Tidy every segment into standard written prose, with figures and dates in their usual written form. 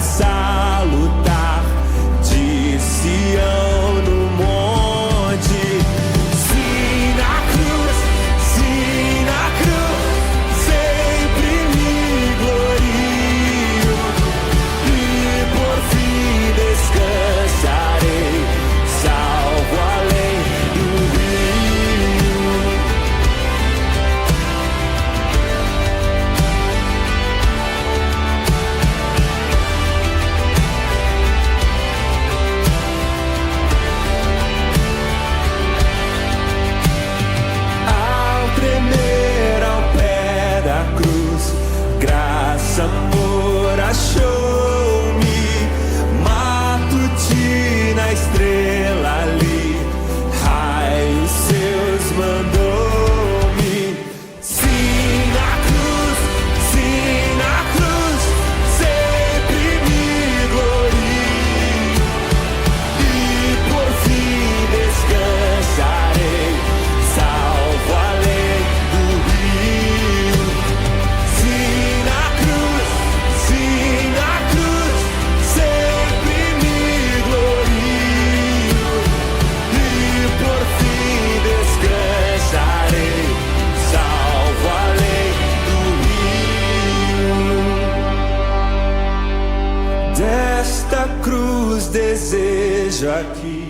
salutar de Sião no monte. Sim, na cruz, sempre me glorio e por fim descansarei, salvo além do rio. Ao tremer ao pé da cruz, graça, amor achou-me, matutina estrela ali, raios seus mandou-me. Sim, na cruz, sempre me glorio e por fim descansarei, salvo além do rio. Sim, na cruz, sempre me glorio e por fim descansarei, salvo além do rio. Desta cruz desejo aqui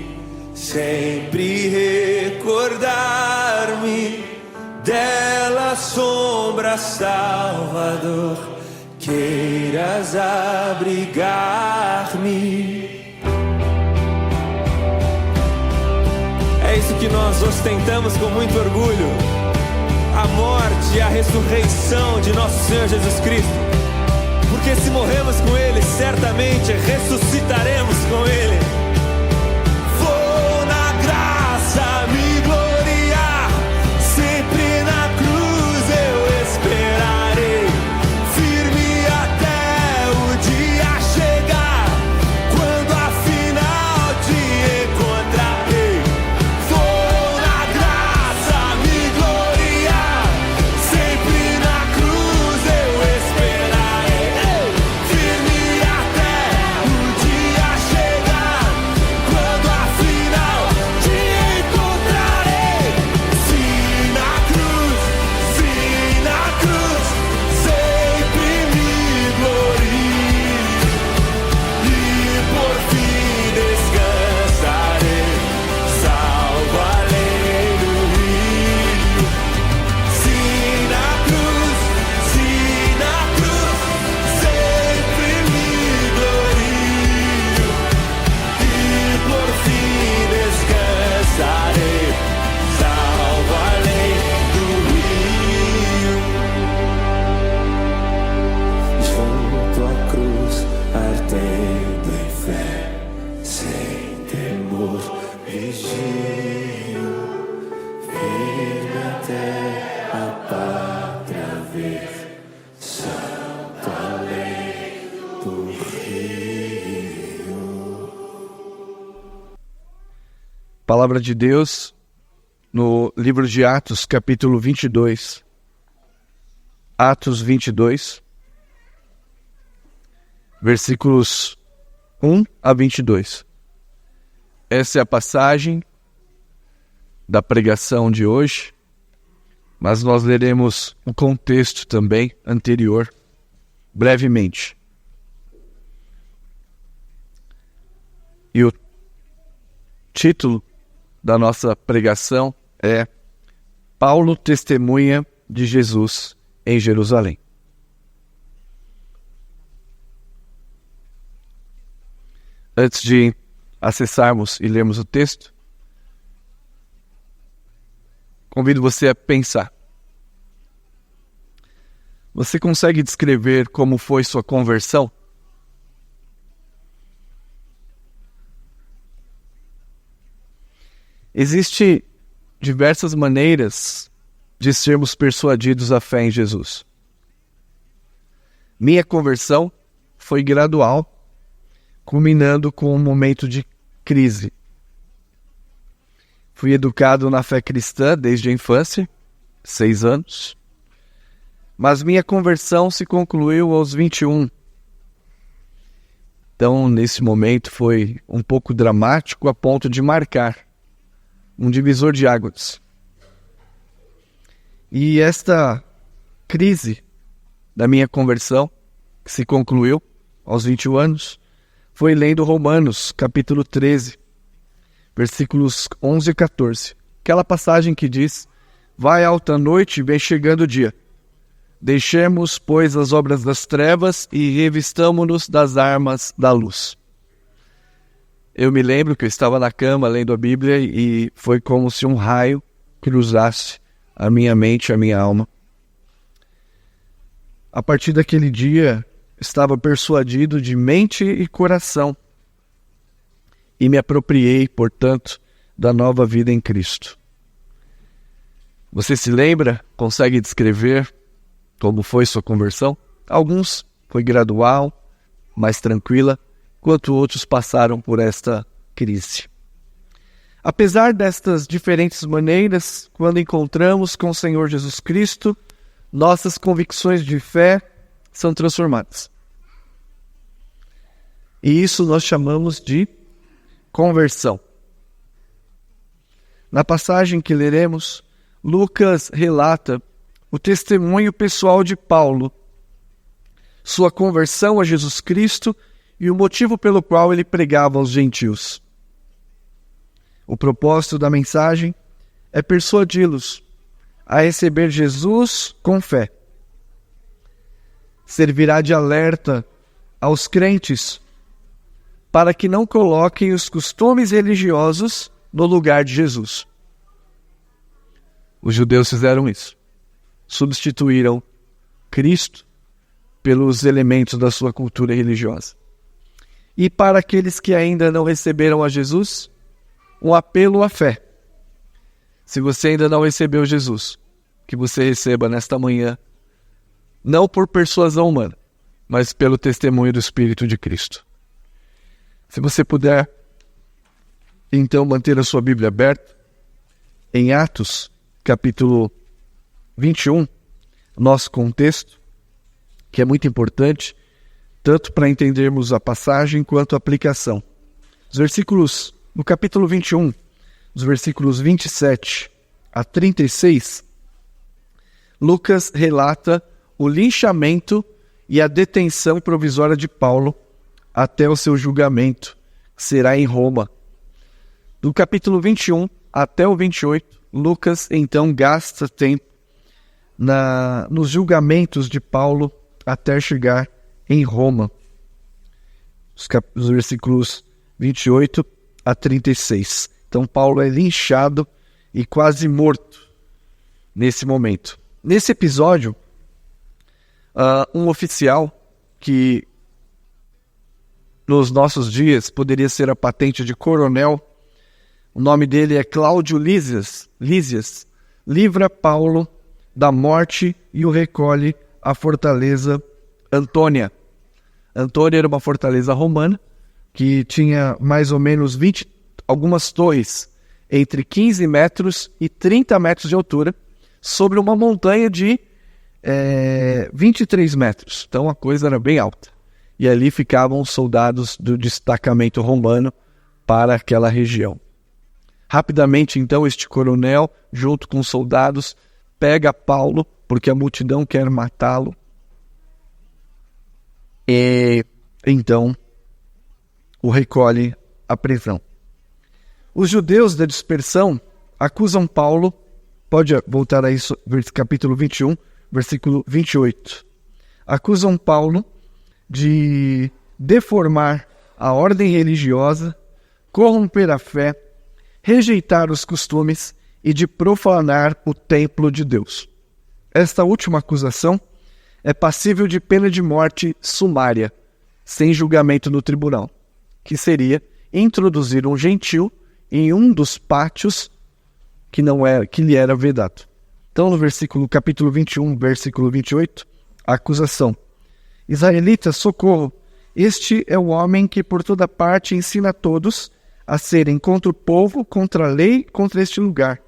sempre recordar-me, dela sombra, Salvador, queiras abrigar-me. É isso que nós ostentamos com muito orgulho, a morte e a ressurreição de nosso Senhor Jesus Cristo. Porque se morremos com Ele, certamente ressuscitaremos com Ele. Vou na graça me gloriar, sempre na cruz eu esperarei, firme até o dia chegar, quando afinal te encontrarei. Vou na graça me gloriar, sempre na cruz eu esperarei, firme até o dia chegar, quando afinal te encontrarei. Sim, na cruz, sempre me glorio e por fim descansarei, salvo além do rio. Sim, na cruz, sempre me glorio e por fim descansarei, salvo além do rio. Junto à cruz, ardendo em fé, sem temor, vigio, firme até a pátria ver, santo além do rio. Palavra de Deus no livro de Atos, capítulo 22. Atos 22, versículos 1 a 22. Essa é a passagem da pregação de hoje, mas nós leremos o contexto também anterior, brevemente. E o título da nossa pregação é Paulo testemunha de Jesus em Jerusalém. Antes de acessarmos e lermos o texto, convido você a pensar. Você consegue descrever como foi sua conversão? Existem diversas maneiras de sermos persuadidos à fé em Jesus. Minha conversão foi gradual, culminando com um momento de crise. Fui educado na fé cristã desde a infância, 6 anos, mas minha conversão se concluiu aos 21. Então, nesse momento foi um pouco dramático a ponto de marcar um divisor de águas. E esta crise da minha conversão, que se concluiu aos 21 anos, foi lendo Romanos, capítulo 13, versículos 11 e 14. Aquela passagem que diz: vai alta noite e vem chegando o dia. Deixemos, pois, as obras das trevas e revistamo-nos das armas da luz. Eu me lembro que eu estava na cama lendo a Bíblia e foi como se um raio cruzasse a minha mente, a minha alma. A partir daquele dia, estava persuadido de mente e coração e me apropriei, portanto, da nova vida em Cristo. Você se lembra? Consegue descrever como foi sua conversão? Alguns foi gradual, mais tranquila, enquanto outros passaram por esta crise. Apesar destas diferentes maneiras, quando encontramos com o Senhor Jesus Cristo, nossas convicções de fé são transformadas. E isso nós chamamos de conversão. Na passagem que leremos, Lucas relata o testemunho pessoal de Paulo, sua conversão a Jesus Cristo e o motivo pelo qual ele pregava aos gentios. O propósito da mensagem é persuadi-los a receber Jesus com fé. Servirá de alerta aos crentes para que não coloquem os costumes religiosos no lugar de Jesus. Os judeus fizeram isso. Substituíram Cristo pelos elementos da sua cultura religiosa. E para aqueles que ainda não receberam a Jesus, um apelo à fé. Se você ainda não recebeu Jesus, que você receba nesta manhã, não por persuasão humana, mas pelo testemunho do Espírito de Cristo. Se você puder, então, manter a sua Bíblia aberta, em Atos, capítulo 21, nosso contexto, que é muito importante, tanto para entendermos a passagem quanto a aplicação. Os versículos, no capítulo 21, os versículos 27 a 36, Lucas relata o linchamento e a detenção provisória de Paulo até o seu julgamento, que será em Roma. Do capítulo 21 até o 28, Lucas então gasta tempo nos julgamentos de Paulo até chegar em Roma. Os versículos 28 a 36. Então Paulo é linchado e quase morto nesse momento. Nesse episódio, um oficial que nos nossos dias poderia ser a patente de coronel, o nome dele é Cláudio Lísias, livra Paulo da morte e o recolhe à fortaleza Antônia. Antônia era uma fortaleza romana que tinha mais ou menos algumas torres entre 15 metros e 30 metros de altura sobre uma montanha de 23 metros. Então a coisa era bem alta. E ali ficavam os soldados do destacamento romano para aquela região. Rapidamente, então, este coronel, junto com os soldados, pega Paulo, porque a multidão quer matá-lo. E então o recolhe à prisão. Os judeus da dispersão acusam Paulo, pode voltar a isso, capítulo 21, versículo 28. Acusam Paulo de deformar a ordem religiosa, corromper a fé, rejeitar os costumes e de profanar o templo de Deus. Esta última acusação é passível de pena de morte sumária, sem julgamento no tribunal, que seria introduzir um gentil em um dos pátios que lhe era vedado. Então, no capítulo 21, versículo 28, a acusação. Israelitas, socorro! Este é o homem que por toda parte ensina a todos a serem contra o povo, contra a lei, contra este lugar.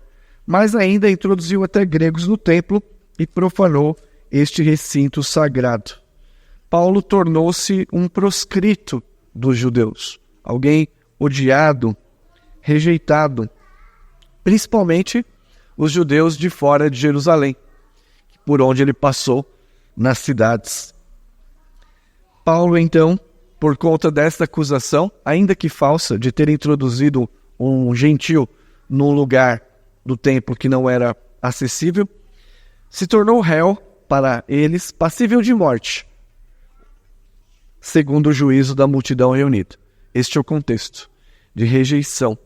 Mas ainda introduziu até gregos no templo e profanou este recinto sagrado. Paulo tornou-se um proscrito dos judeus, alguém odiado, rejeitado, principalmente os judeus de fora de Jerusalém, por onde ele passou nas cidades. Paulo, então, por conta desta acusação, ainda que falsa, de ter introduzido um gentio num lugar do templo que não era acessível, se tornou réu para eles, passível de morte, segundo o juízo da multidão reunida. Este é o contexto de rejeição.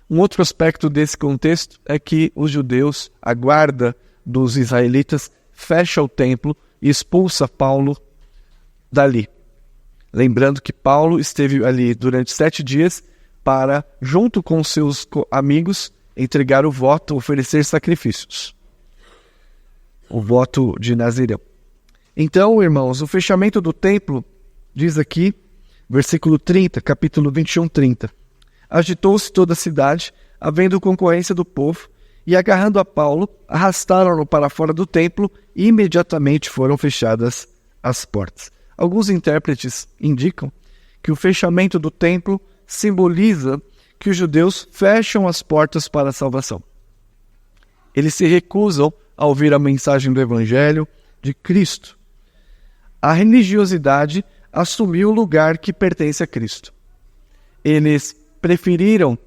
Um outro aspecto desse contexto é que os judeus, a guarda dos israelitas, fecha o templo e expulsa Paulo dali. Lembrando que Paulo esteve ali durante 7 dias para, junto com seus amigos, entregar o voto, oferecer sacrifícios. O voto de Nazireu. Então, irmãos, o fechamento do templo, diz aqui, versículo 30, capítulo 21, 30. Agitou-se toda a cidade, havendo concorrência do povo, e agarrando a Paulo, arrastaram-no para fora do templo e imediatamente foram fechadas as portas. Alguns intérpretes indicam que o fechamento do templo simboliza que os judeus fecham as portas para a salvação. Eles se recusam a ouvir a mensagem do Evangelho de Cristo. A religiosidade assumiu o lugar que pertence a Cristo. Eles preferiram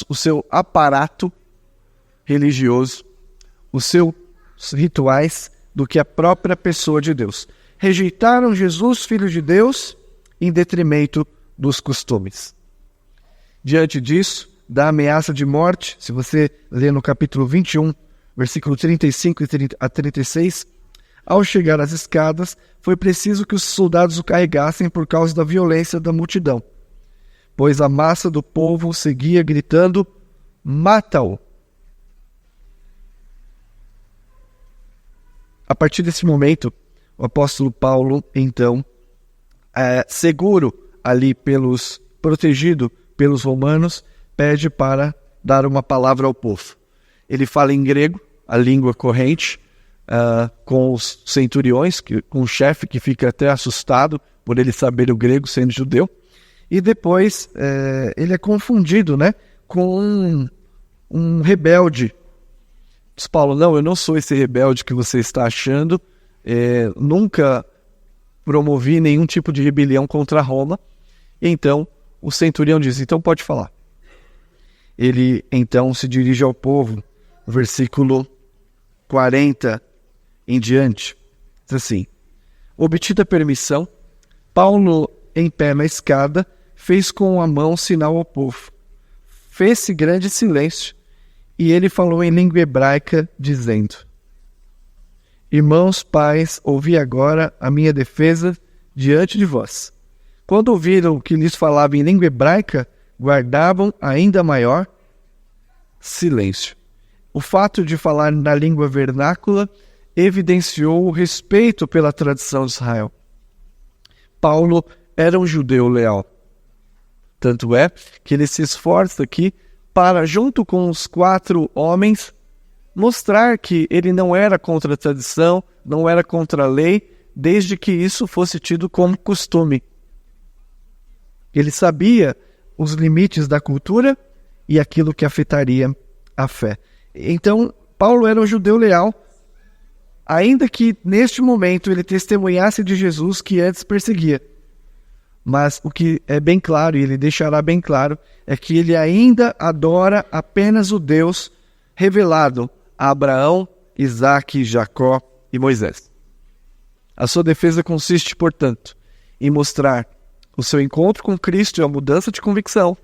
o seu aparato religioso, os seus rituais, do que a própria pessoa de Deus. Rejeitaram Jesus, Filho de Deus, em detrimento dos costumes. Diante disso, da ameaça de morte, se você ler no capítulo 21, versículo 35 a 36, ao chegar às escadas, foi preciso que os soldados o carregassem por causa da violência da multidão, pois a massa do povo seguia gritando: mata-o! A partir desse momento, o apóstolo Paulo, então, seguro ali protegido pelos romanos, pede para dar uma palavra ao povo. Ele fala em grego, a língua corrente, com os centuriões, com o chefe que fica até assustado por ele saber o grego, sendo judeu. E depois ele é confundido, com um rebelde. Diz Paulo: não, eu não sou esse rebelde que você está achando, nunca promovi nenhum tipo de rebelião contra Roma. E então o centurião diz: então pode falar. Ele então se dirige ao povo, versículo 40 em diante, diz assim: obtida a permissão, Paulo, em pé na escada, fez com a mão sinal ao povo. Fez-se grande silêncio, e ele falou em língua hebraica, dizendo: irmãos, pais, ouvi agora a minha defesa diante de vós. Quando ouviram que lhes falava em língua hebraica, guardavam ainda maior silêncio. O fato de falar na língua vernácula evidenciou o respeito pela tradição de Israel. Paulo era um judeu leal. Tanto é que ele se esforça aqui para, junto com os 4 homens, mostrar que ele não era contra a tradição, não era contra a lei, desde que isso fosse tido como costume. Ele sabia os limites da cultura e aquilo que afetaria a fé. Então, Paulo era um judeu leal, ainda que neste momento ele testemunhasse de Jesus que antes perseguia. Mas o que é bem claro, e ele deixará bem claro, é que ele ainda adora apenas o Deus revelado a Abraão, Isaque, Jacó e Moisés. A sua defesa consiste, portanto, em mostrar o seu encontro com Cristo e a mudança de convicção,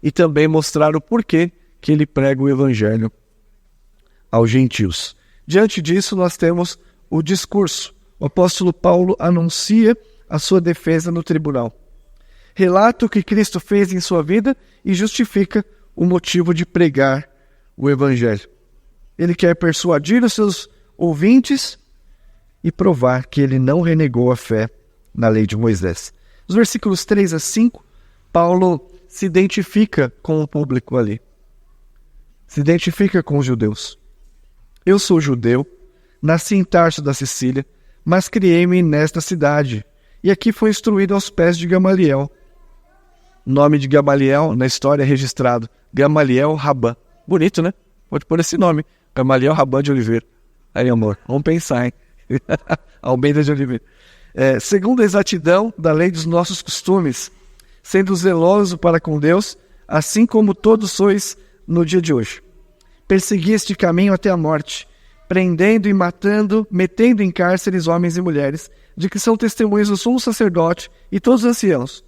e também mostrar o porquê que ele prega o Evangelho aos gentios. Diante disso, nós temos o discurso. O apóstolo Paulo anuncia a sua defesa no tribunal. Relata o que Cristo fez em sua vida e justifica o motivo de pregar o Evangelho. Ele quer persuadir os seus ouvintes e provar que ele não renegou a fé na lei de Moisés. Nos versículos 3 a 5, Paulo se identifica com o público ali. Se identifica com os judeus. Eu sou judeu, nasci em Tarso da Sicília, mas criei-me nesta cidade, e aqui foi instruído aos pés de Gamaliel. O nome de Gamaliel na história é registrado, Gamaliel Rabã. Bonito, né? Pode pôr esse nome, Gamaliel Rabã de Oliveira. Aí, amor, vamos pensar, hein? Almeida de Oliveira. Segundo a exatidão da lei dos nossos costumes, sendo zeloso para com Deus, assim como todos sois no dia de hoje. Persegui este caminho até a morte, prendendo e matando, metendo em cárceres homens e mulheres, de que são testemunhas o sumo sacerdote e todos os anciãos.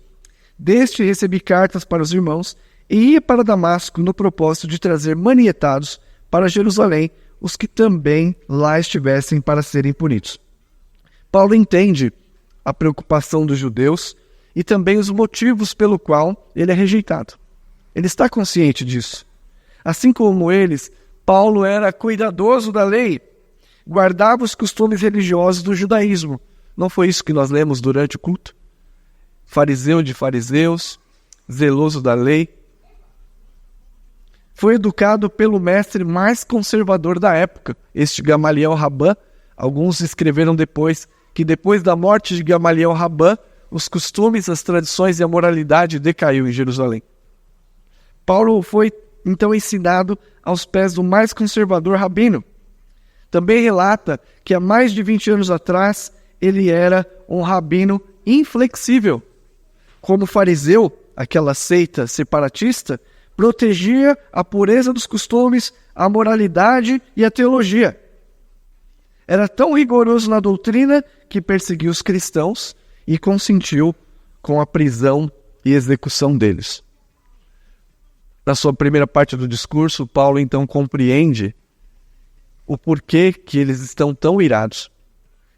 Deste recebi cartas para os irmãos, e ia para Damasco no propósito de trazer manietados para Jerusalém os que também lá estivessem para serem punidos. Paulo entende a preocupação dos judeus e também os motivos pelo qual ele é rejeitado. Ele está consciente disso. Assim como eles, Paulo era cuidadoso da lei, guardava os costumes religiosos do judaísmo. Não foi isso que nós lemos durante o culto? Fariseu de fariseus, zeloso da lei. Foi educado pelo mestre mais conservador da época, este Gamaliel Rabã. Alguns escreveram depois que depois da morte de Gamaliel Rabã, os costumes, as tradições e a moralidade decaiu em Jerusalém. Paulo foi então ensinado aos pés do mais conservador rabino. Também relata que há mais de 20 anos atrás ele era um rabino inflexível. Como fariseu, aquela seita separatista, protegia a pureza dos costumes, a moralidade e a teologia. Era tão rigoroso na doutrina que perseguiu os cristãos e consentiu com a prisão e execução deles. Na sua primeira parte do discurso, Paulo então compreende o porquê que eles estão tão irados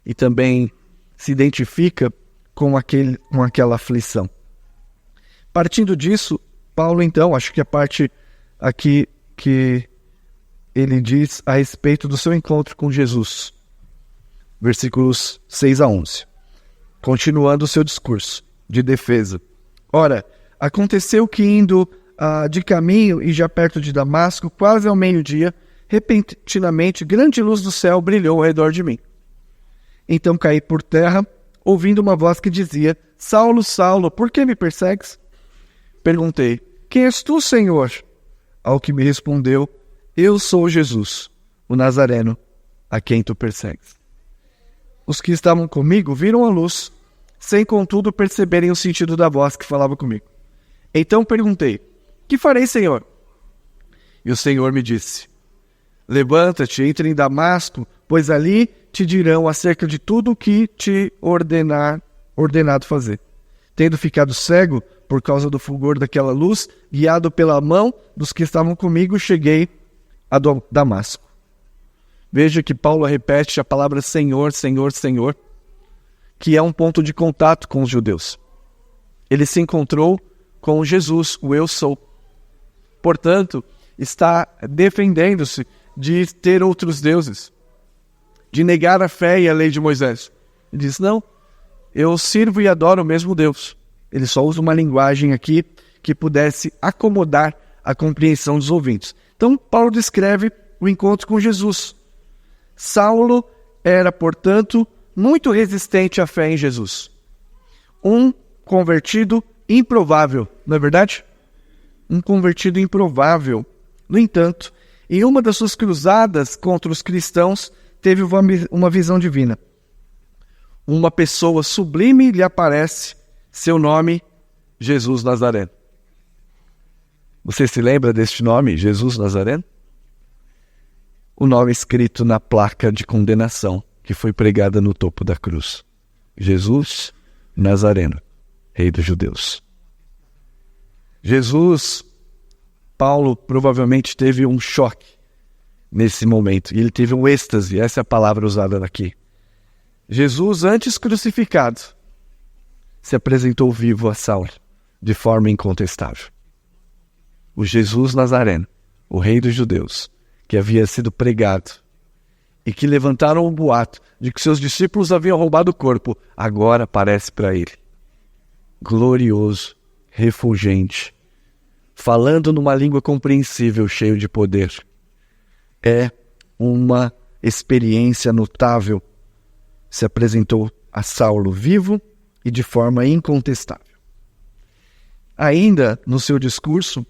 e também se identifica com aquela aflição. Partindo disso, Paulo então, acho que a parte aqui que ele diz a respeito do seu encontro com Jesus, versículos 6 a 11. Continuando o seu discurso de defesa. Ora, aconteceu que indo de caminho e já perto de Damasco, quase ao meio-dia, repentinamente grande luz do céu brilhou ao redor de mim. Então caí por terra, ouvindo uma voz que dizia: Saulo, Saulo, por que me persegues? Perguntei: quem és tu, Senhor? Ao que me respondeu: eu sou Jesus, o Nazareno, a quem tu persegues. Os que estavam comigo viram a luz, sem contudo perceberem o sentido da voz que falava comigo. Então perguntei: que farei, Senhor? E o Senhor me disse: levanta-te, entre em Damasco, pois ali te dirão acerca de tudo o que te ordenado fazer. Tendo ficado cego por causa do fulgor daquela luz, guiado pela mão dos que estavam comigo, cheguei a Damasco. Veja que Paulo repete a palavra Senhor, Senhor, Senhor, que é um ponto de contato com os judeus. Ele se encontrou com Jesus, o Eu Sou. Portanto, está defendendo-se de ter outros deuses, de negar a fé e a lei de Moisés. Ele diz: não, eu sirvo e adoro o mesmo Deus. Ele só usa uma linguagem aqui que pudesse acomodar a compreensão dos ouvintes. Então, Paulo descreve o encontro com Jesus. Saulo era, portanto, muito resistente à fé em Jesus. Um convertido improvável, não é verdade? Um convertido improvável. No entanto, em uma das suas cruzadas contra os cristãos, teve uma visão divina. Uma pessoa sublime lhe aparece, seu nome, Jesus Nazareno. Você se lembra deste nome, Jesus Nazareno? O nome escrito na placa de condenação que foi pregada no topo da cruz. Jesus Nazareno, Rei dos Judeus. Jesus, Paulo provavelmente teve um choque nesse momento. E ele teve um êxtase, essa é a palavra usada aqui. Jesus, antes crucificado, se apresentou vivo a Saulo, de forma incontestável. O Jesus Nazareno, o Rei dos Judeus, que havia sido pregado e que levantaram um boato de que seus discípulos haviam roubado o corpo, agora aparece para ele. Glorioso, refulgente, falando numa língua compreensível, cheio de poder. É uma experiência notável. Se apresentou a Saulo vivo e de forma incontestável. Ainda no seu discurso,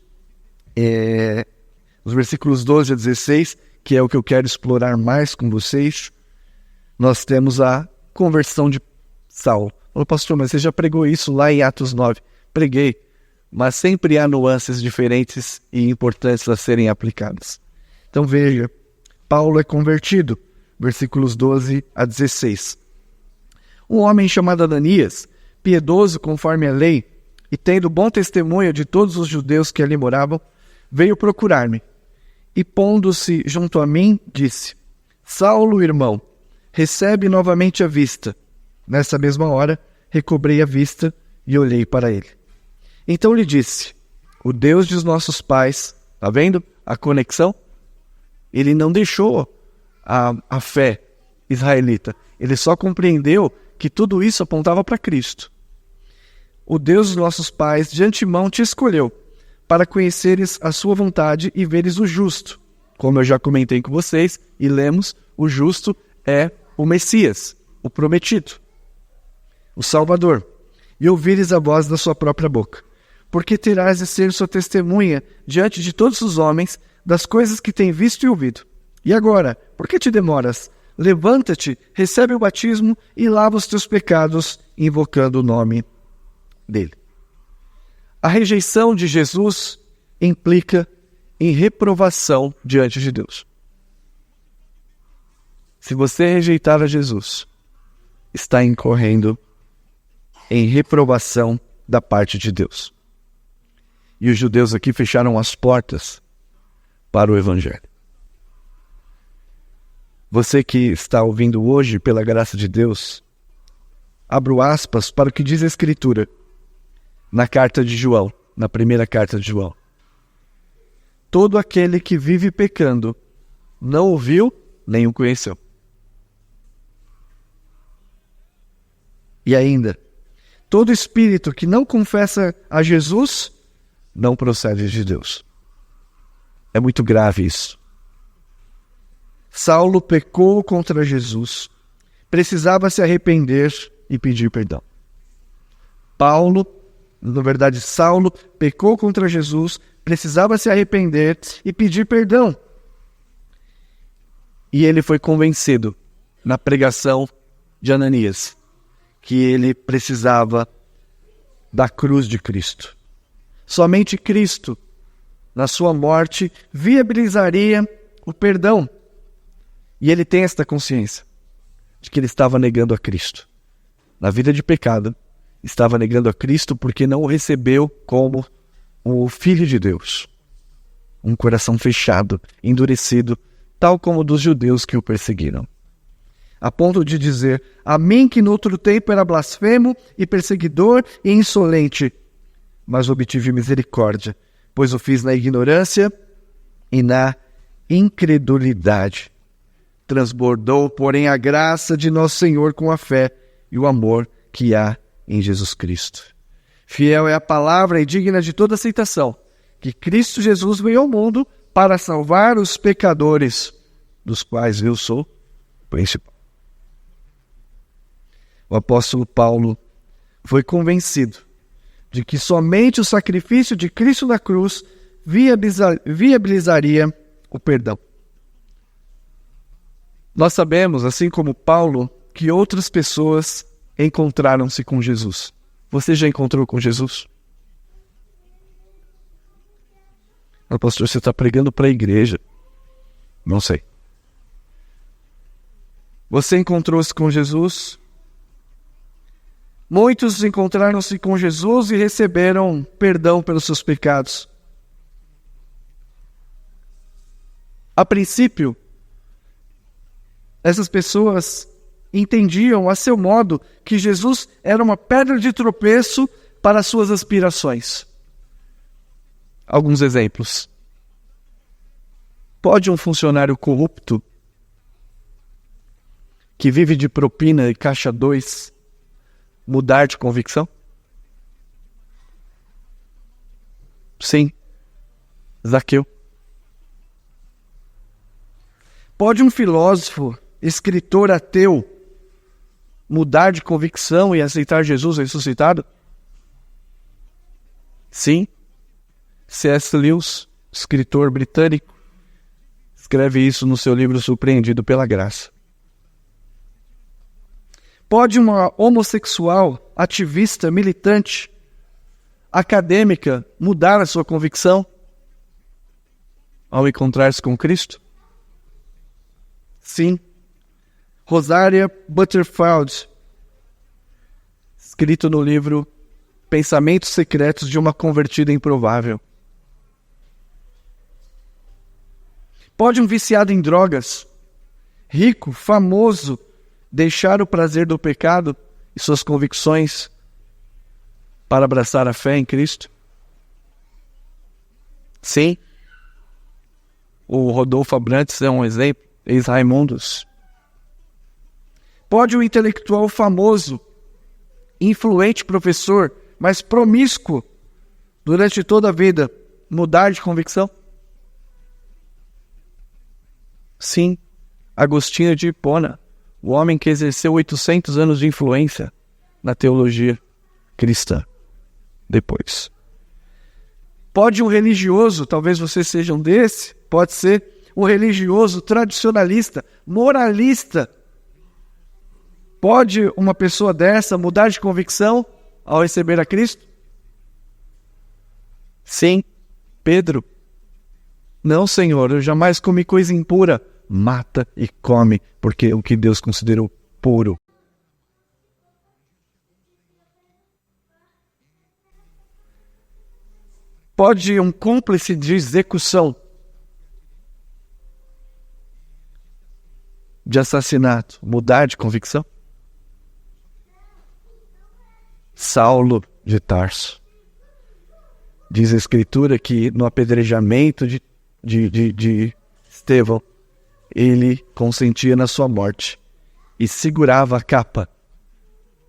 nos versículos 12 a 16, que é o que eu quero explorar mais com vocês, nós temos a conversão de Saulo. Falou, pastor, mas você já pregou isso lá em Atos 9. Preguei, mas sempre há nuances diferentes e importantes a serem aplicadas. Então veja, Paulo é convertido, versículos 12 a 16. Um homem chamado Ananias, piedoso conforme a lei, e tendo bom testemunho de todos os judeus que ali moravam, veio procurar-me. E pondo-se junto a mim, disse, Saulo, irmão, recebe novamente a vista. Nessa mesma hora, recobrei a vista e olhei para ele. Então lhe disse, o Deus dos nossos pais, está vendo a conexão? Ele não deixou a fé israelita. Ele só compreendeu que tudo isso apontava para Cristo. O Deus dos nossos pais de antemão te escolheu para conheceres a sua vontade e veres o justo. Como eu já comentei com vocês e lemos, o justo é o Messias, o prometido, o Salvador. E ouvires a voz da sua própria boca. Porque terás de ser sua testemunha diante de todos os homens das coisas que tem visto e ouvido. E agora, por que te demoras? Levanta-te, recebe o batismo e lava os teus pecados, invocando o nome dele. A rejeição de Jesus implica em reprovação diante de Deus. Se você rejeitar a Jesus, está incorrendo em reprovação da parte de Deus. E os judeus aqui fecharam as portas para o Evangelho. Você que está ouvindo hoje, pela graça de Deus, abro aspas para o que diz a Escritura na carta de João, na primeira carta de João. Todo aquele que vive pecando não o viu nem o conheceu. E ainda, todo espírito que não confessa a Jesus não procede de Deus. É muito grave isso. Saulo pecou contra Jesus, precisava se arrepender e pedir perdão. Saulo pecou contra Jesus, precisava se arrepender e pedir perdão. E ele foi convencido na pregação de Ananias que ele precisava da cruz de Cristo. Somente Cristo, na sua morte, viabilizaria o perdão. E ele tem esta consciência de que ele estava negando a Cristo. Na vida de pecado, estava negando a Cristo porque não o recebeu como o Filho de Deus. Um coração fechado, endurecido, tal como o dos judeus que o perseguiram. A ponto de dizer, a mim que no outro tempo era blasfemo e perseguidor e insolente, mas obtive misericórdia, pois o fiz na ignorância e na incredulidade. Transbordou, porém, a graça de nosso Senhor com a fé e o amor que há em Jesus Cristo. Fiel é a palavra e digna de toda aceitação, que Cristo Jesus veio ao mundo para salvar os pecadores, dos quais eu sou o principal. O apóstolo Paulo foi convencido de que somente o sacrifício de Cristo na cruz viabilizaria o perdão. Nós sabemos, assim como Paulo, que outras pessoas encontraram-se com Jesus. Você já encontrou com Jesus? Mas, pastor, você está pregando para a igreja. Não sei. Você encontrou-se com Jesus? Muitos encontraram-se com Jesus e receberam perdão pelos seus pecados. A princípio, essas pessoas entendiam a seu modo que Jesus era uma pedra de tropeço para suas aspirações. Alguns exemplos. Pode um funcionário corrupto que vive de propina e caixa 2 mudar de convicção? Sim. Zaqueu. Pode um filósofo, escritor ateu, mudar de convicção e aceitar Jesus ressuscitado? Sim. C.S. Lewis, escritor britânico, escreve isso no seu livro Surpreendido pela Graça. Pode uma homossexual, ativista, militante, acadêmica mudar a sua convicção ao encontrar-se com Cristo? Sim. Rosaria Butterfield, escrito no livro Pensamentos Secretos de uma Convertida Improvável. Pode um viciado em drogas, rico, famoso, deixar o prazer do pecado e suas convicções para abraçar a fé em Cristo? Sim. O Rodolfo Abrantes é um exemplo, ex-Raimundos. Pode um intelectual famoso, influente professor, mas promíscuo durante toda a vida, mudar de convicção? Sim. Agostinho de Hipona, o homem que exerceu 800 anos de influência na teologia cristã. Depois. Pode um religioso, talvez você seja um desse, pode ser um religioso tradicionalista, moralista. Pode uma pessoa dessa mudar de convicção ao receber a Cristo? Sim. Pedro. Não, Senhor, eu jamais comi coisa impura. Mata e come, porque o que Deus considerou puro. Pode um cúmplice de execução, de assassinato, mudar de convicção? Saulo de Tarso. Diz a Escritura que no apedrejamento de Estevão, ele consentia na sua morte e segurava a capa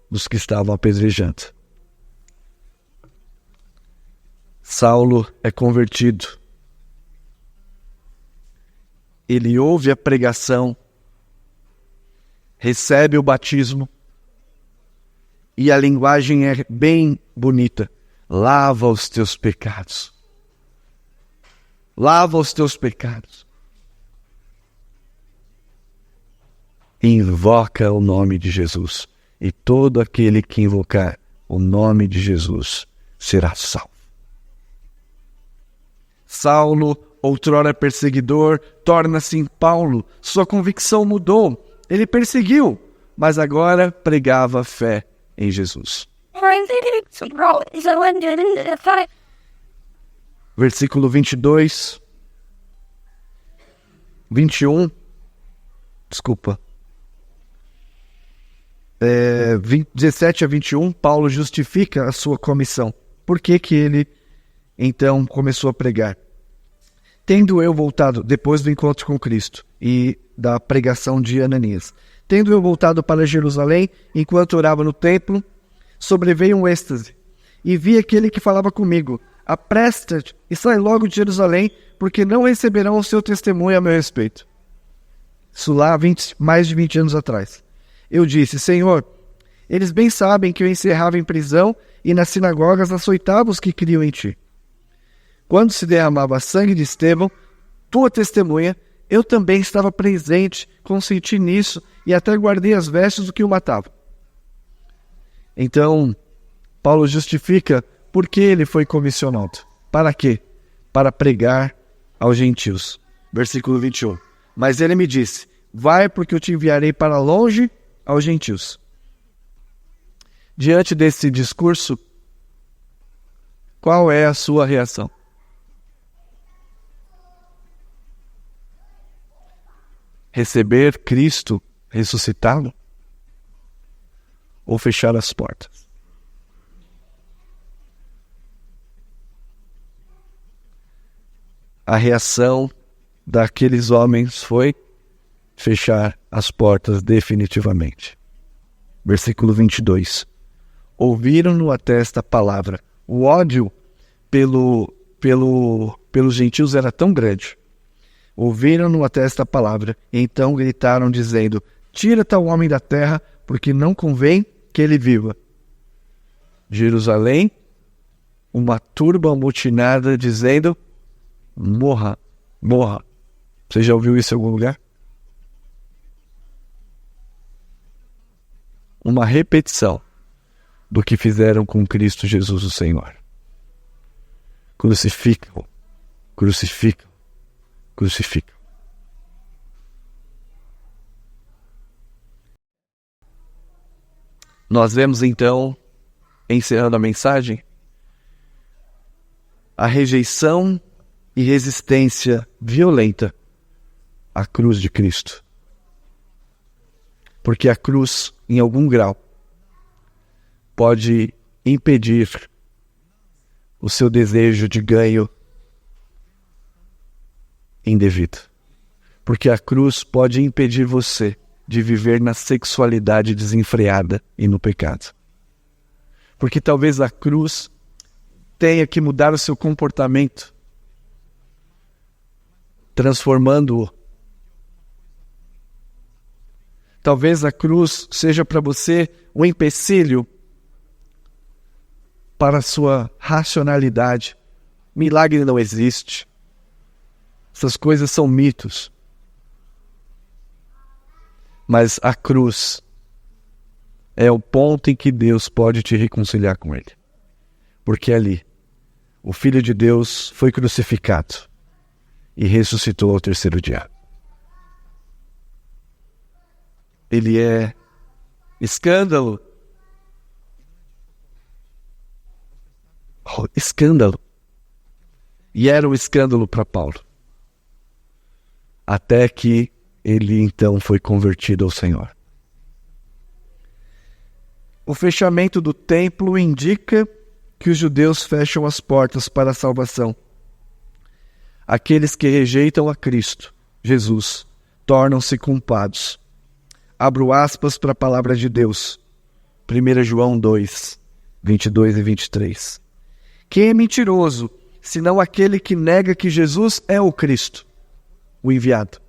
dos que estavam apedrejando. Saulo é convertido. Ele ouve a pregação, recebe o batismo, e a linguagem é bem bonita. Lava os teus pecados. Lava os teus pecados. Invoca o nome de Jesus. E todo aquele que invocar o nome de Jesus será salvo. Saulo, outrora perseguidor, torna-se em Paulo. Sua convicção mudou. Ele perseguiu, mas agora pregava a fé em Jesus. Versículo 22, 21, desculpa, 17 a 21, Paulo justifica a sua comissão. Por que ele, então, começou a pregar? Tendo eu voltado, depois do encontro com Cristo e da pregação de Ananias, tendo eu voltado para Jerusalém, enquanto orava no templo, sobreveio um êxtase, e vi aquele que falava comigo: apresta-te e sai logo de Jerusalém, porque não receberão o seu testemunho a meu respeito. Isso lá mais de 20 anos atrás. Eu disse: Senhor, eles bem sabem que eu encerrava em prisão e nas sinagogas açoitava os que criam em ti. Quando se derramava sangue de Estevão, tua testemunha, eu também estava presente, consenti nisso e até guardei as vestes do que o matava. Então, Paulo justifica por que ele foi comissionado. Para quê? Para pregar aos gentios. Versículo 21. Mas ele me disse: vai, porque eu te enviarei para longe aos gentios. Diante desse discurso, qual é a sua reação? Receber Cristo ressuscitado? Ou fechar as portas? A reação daqueles homens foi fechar as portas definitivamente. Versículo 22. Ouviram-no até esta palavra. O ódio pelos gentios era tão grande. Ouviram-no até esta palavra, e então gritaram, dizendo: tira tal homem da terra, porque não convém que ele viva. Jerusalém, uma turba amotinada dizendo: morra, morra. Você já ouviu isso em algum lugar? Uma repetição do que fizeram com Cristo Jesus o Senhor. Crucificam, crucificam, crucificam. Nós vemos então, encerrando a mensagem, a rejeição e resistência violenta à cruz de Cristo. Porque a cruz, em algum grau, pode impedir o seu desejo de ganho indevido. Porque a cruz pode impedir você de viver na sexualidade desenfreada e no pecado. Porque talvez a cruz tenha que mudar o seu comportamento, transformando-o. Talvez a cruz seja para você um empecilho para a sua racionalidade. Milagre não existe. Essas coisas são mitos. Mas a cruz é o ponto em que Deus pode te reconciliar com Ele. Porque ali, o Filho de Deus foi crucificado e ressuscitou ao terceiro dia. Ele é escândalo. Escândalo. E era um escândalo para Paulo. Até que ele então foi convertido ao Senhor. O fechamento do templo indica que os judeus fecham as portas para a salvação. Aqueles que rejeitam a Cristo, Jesus, tornam-se culpados. Abro aspas para a palavra de Deus. 1 João 2, 22 e 23. Quem é mentiroso, senão aquele que nega que Jesus é o Cristo, o enviado?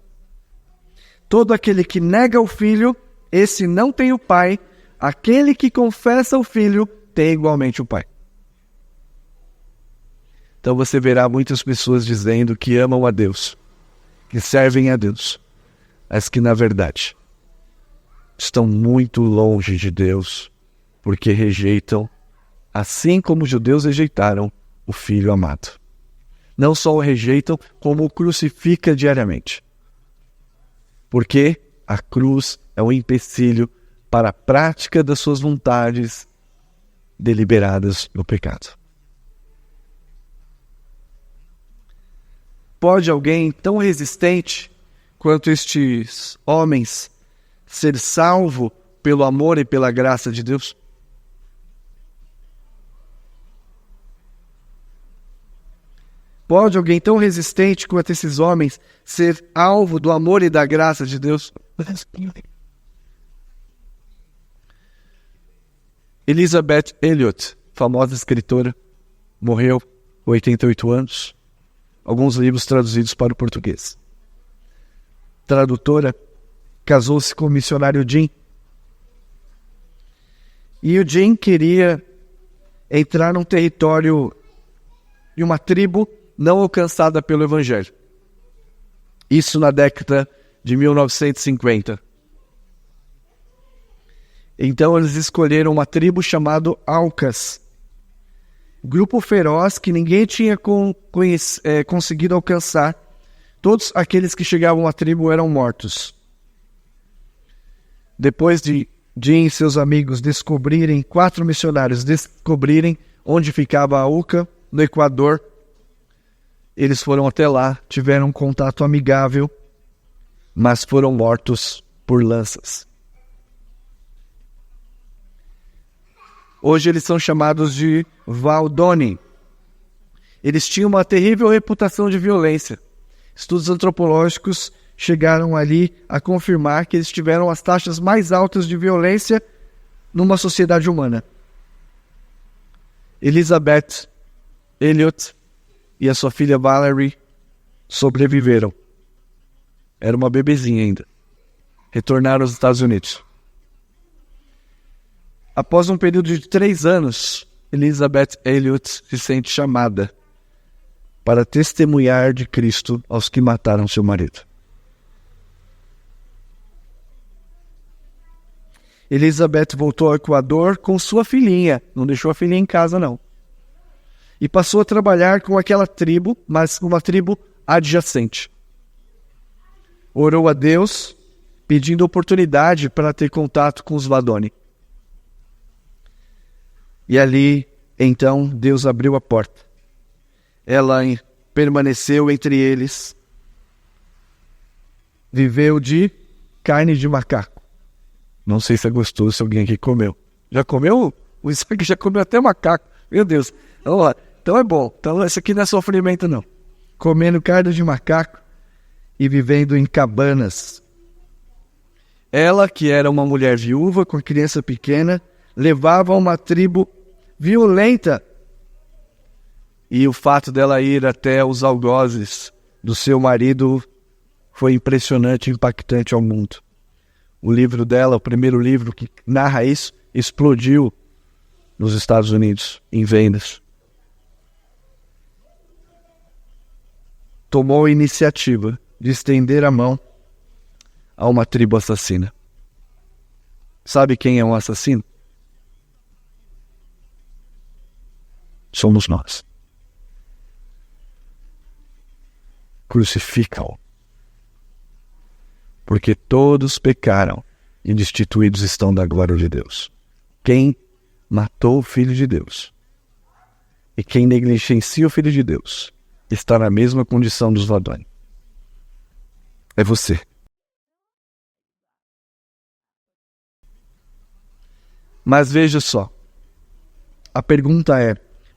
Todo aquele que nega o Filho, esse não tem o Pai. Aquele que confessa o Filho, tem igualmente o Pai. Então você verá muitas pessoas dizendo que amam a Deus, que servem a Deus, mas que na verdade estão muito longe de Deus, porque rejeitam, assim como os judeus rejeitaram o Filho amado. Não só o rejeitam, como o crucificam diariamente. Porque a cruz é um empecilho para a prática das suas vontades deliberadas no pecado. Pode alguém tão resistente quanto estes homens ser salvo pelo amor e pela graça de Deus? Pode alguém tão resistente quanto esses homens ser alvo do amor e da graça de Deus? Elizabeth Elliot, famosa escritora, morreu com 88 anos. Alguns livros traduzidos para o português. Tradutora, casou-se com o missionário Jim. E o Jim queria entrar num território de uma tribo não alcançada pelo Evangelho. Isso na década de 1950. Então eles escolheram uma tribo chamada Aucas. Grupo feroz que ninguém tinha conseguido alcançar. Todos aqueles que chegavam à tribo eram mortos. Depois de Jim e seus amigos descobrirem, 4 missionários descobrirem onde ficava a Auca, no Equador, eles foram até lá, tiveram um contato amigável, mas foram mortos por lanças. Hoje eles são chamados de Valdoni. Eles tinham uma terrível reputação de violência. Estudos antropológicos chegaram ali a confirmar que eles tiveram as taxas mais altas de violência numa sociedade humana. Elizabeth Elliot e a sua filha Valerie sobreviveram. Era uma bebezinha ainda. Retornaram aos Estados Unidos. Após um período de 3 anos, Elizabeth Elliot se sente chamada para testemunhar de Cristo aos que mataram seu marido. Elizabeth voltou ao Equador com sua filhinha, não deixou a filhinha em casa não. E passou a trabalhar com aquela tribo, mas uma tribo adjacente. Orou a Deus, pedindo oportunidade para ter contato com os Wadoni. E ali, então, Deus abriu a porta. Ela permaneceu entre eles, viveu de carne de macaco. Não sei se é gostoso, se alguém aqui comeu. Já comeu? O Isaac já comeu até macaco. Meu Deus. Então é bom. Então esse aqui não é sofrimento não. Comendo carne de macaco e vivendo em cabanas. Ela, que era uma mulher viúva com criança pequena, levava uma tribo violenta. E o fato dela ir até os algozes do seu marido foi impressionante e impactante ao mundo. O livro dela, o primeiro livro que narra isso, explodiu nos Estados Unidos, em vendas. Tomou a iniciativa de estender a mão a uma tribo assassina. Sabe quem é um assassino? Somos nós. Crucificam-o. Porque todos pecaram e destituídos estão da glória de Deus. Quem matou o Filho de Deus e quem negligencia o Filho de Deus está na mesma condição dos Wadoni. É você. Mas veja só, a pergunta é: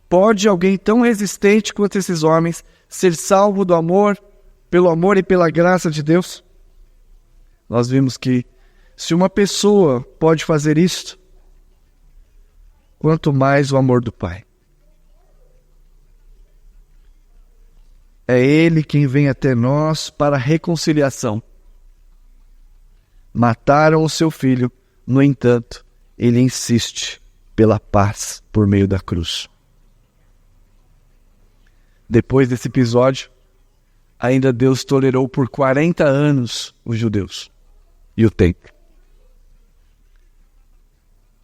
pode alguém tão resistente quanto esses homens ser salvo do amor, pelo amor e pela graça de Deus? Nós vimos que se uma pessoa pode fazer isto, quanto mais o amor do Pai. É Ele quem vem até nós para a reconciliação. Mataram o seu filho, no entanto, Ele insiste pela paz por meio da cruz. Depois desse episódio, ainda Deus tolerou por 40 anos os judeus e o tempo.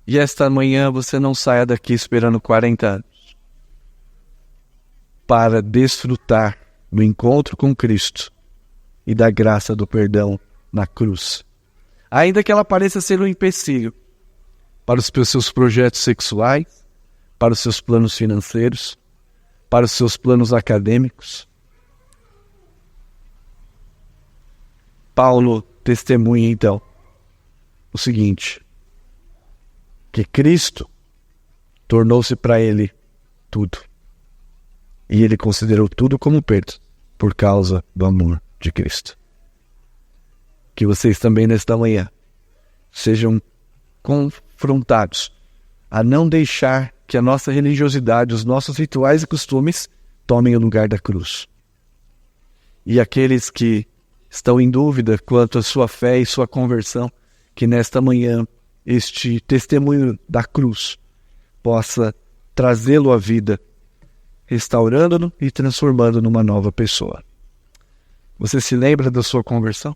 E esta manhã você não saia daqui esperando 40 anos para desfrutar do encontro com Cristo e da graça do perdão na cruz. Ainda que ela pareça ser um empecilho para os seus projetos sexuais, para os seus planos financeiros, para os seus planos acadêmicos. Paulo testemunha então o seguinte: que Cristo tornou-se para ele tudo. E ele considerou tudo como perda por causa do amor de Cristo. Que vocês também nesta manhã sejam confrontados a não deixar que a nossa religiosidade, os nossos rituais e costumes tomem o lugar da cruz. E aqueles que estão em dúvida quanto à sua fé e sua conversão, que nesta manhã este testemunho da cruz possa trazê-lo à vida, restaurando-no e transformando numa nova pessoa. Você se lembra da sua conversão?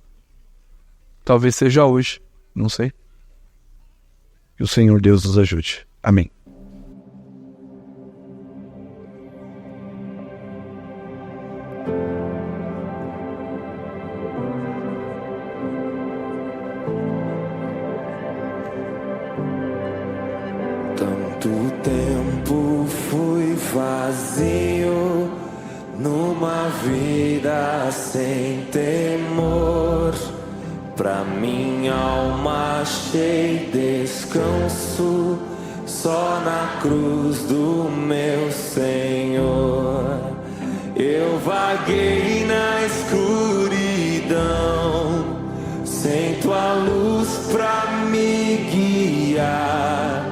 Talvez seja hoje, não sei. Que o Senhor Deus nos ajude. Amém. Tanto tempo fui vazio, numa vida sem temor. Pra minha alma achei descanso só na cruz do meu Senhor. Eu vaguei na escuridão, sem tua luz pra me guiar.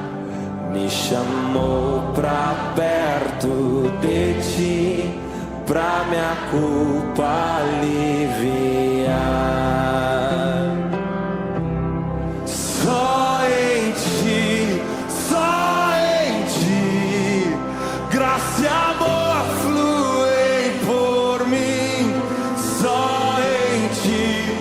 Me chamou pra perto de ti, pra minha culpa aliviar. Só em ti, graça e amor fluem por mim, só em ti,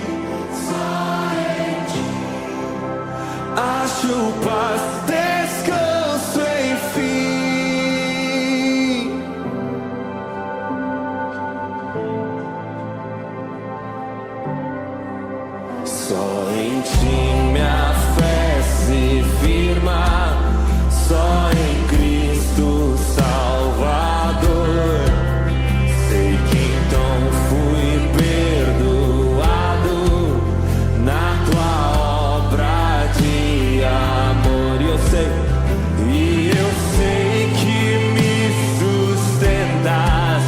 acho paz, descanso, enfim. Só em ti minha fé se firma, só em Cristo Salvador. Sei que então fui perdoado na tua obra de amor. E eu sei que me sustentas,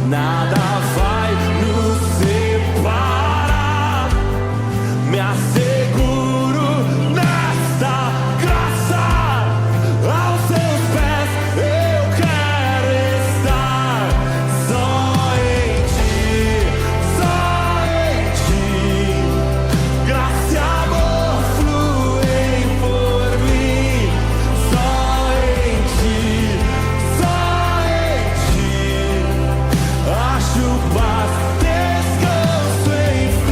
nada vai nos separar. Me asseguro nesta graça, aos teus pés eu quero estar. Só em ti, graça e amor fluem por mim. Só em ti, acho paz, descanso, enfim.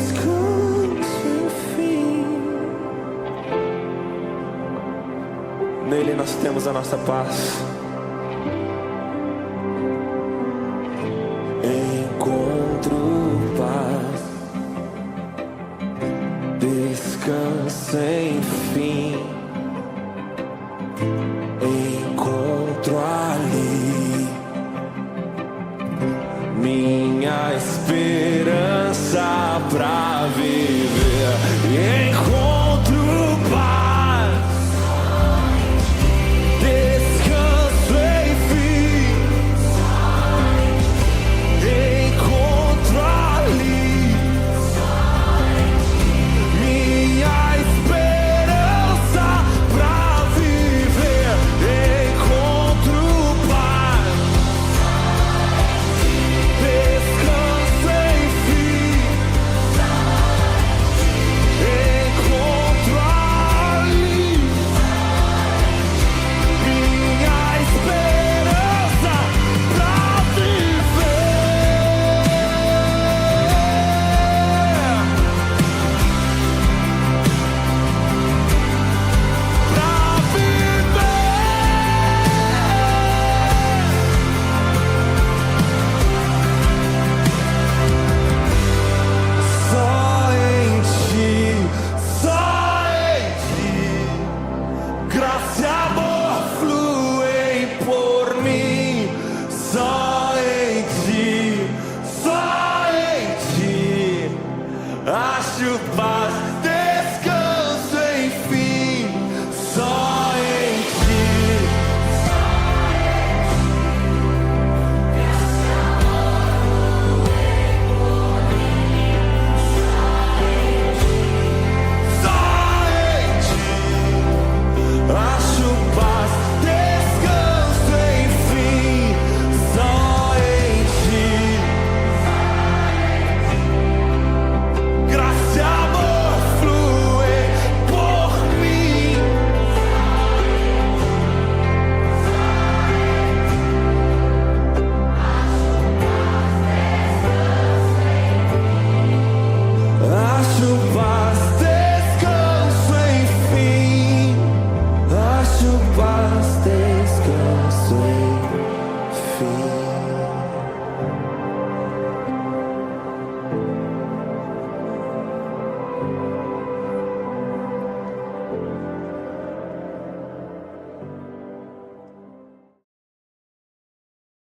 Descanso, enfim. Nele nós temos a nossa paz. Encontro paz, descanso, enfim. Encontro ali minha esperança pra viver. Encontro paz, descanso, enfim. Encontro ali minha esperança pra viver. Encontro paz, descanso, enfim. Encontro ali minha esperança pra viver. Pra só em ti, graça e amor fluem por mim. Só em ti, acho paz.